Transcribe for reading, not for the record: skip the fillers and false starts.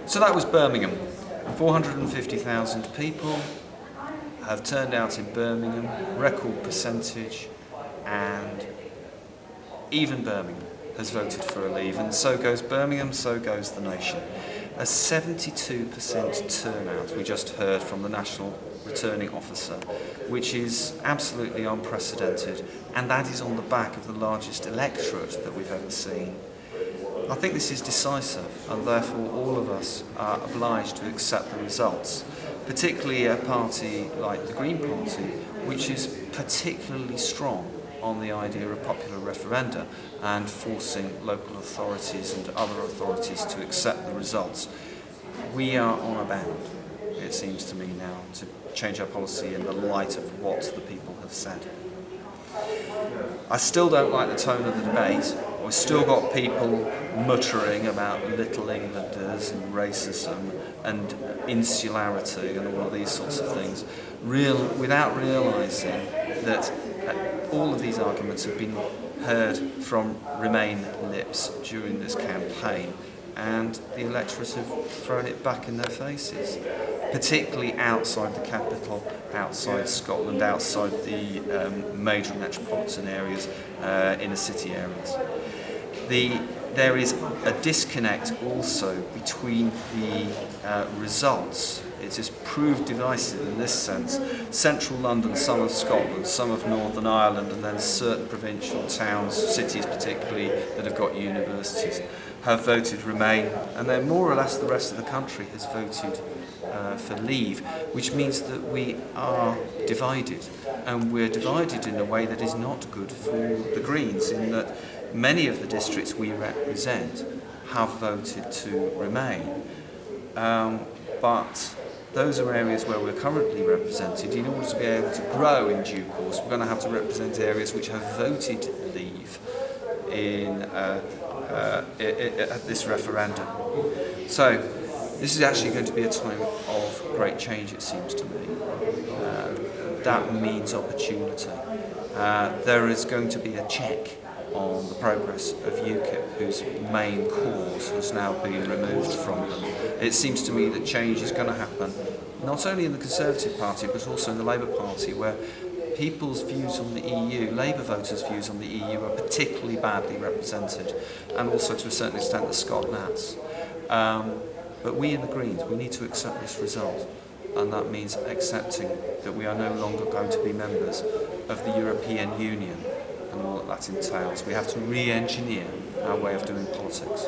So that was Birmingham. 450,000 people have turned out in Birmingham, record percentage, and even Birmingham has voted for a leave, and so goes Birmingham, so goes the nation. A 72% turnout, we just heard from the National Returning Officer, which is absolutely unprecedented, and that is on the back of the largest electorate that we've ever seen. I think this is decisive, and therefore all of us are obliged to accept the results, particularly a party like the Green Party, which is particularly strong on the idea of popular referenda and forcing local authorities and other authorities to accept the results. We are on a bound, it seems to me now, to change our policy in the light of what the people have said. I still don't like the tone of the debate. We've still got people muttering about Little Englanders and racism and insularity and all of these sorts of things, without realising that all of these arguments have been heard from Remain lips during this campaign, and the electorate have thrown it back in their faces, particularly outside the capital, outside Scotland, outside the major metropolitan areas, inner city areas. There is a disconnect also between the results. It has proved divisive in this sense. Central London, some of Scotland, some of Northern Ireland, and then certain provincial towns, cities particularly, that have got universities, have voted Remain, and then more or less the rest of the country has voted for Leave, which means that we are divided, and we're divided in a way that is not good for the Greens, in that many of the districts we represent have voted to Remain, but those are areas where we're currently represented. In order to be able to grow in due course, we're going to have to represent areas which have voted Leave at this referendum. So this is actually going to be a time of great change, it seems to me. That means opportunity. There is going to be a check on the progress of UKIP, whose main cause has now been removed from them. It seems to me that change is going to happen, not only in the Conservative Party, but also in the Labour Party, where people's views on the EU, Labour voters' views on the EU, are particularly badly represented, and also to a certain extent the Scot Nats. But we in the Greens, we need to accept this result, and that means accepting that we are no longer going to be members of the European Union and all that entails. We have to re-engineer our way of doing politics.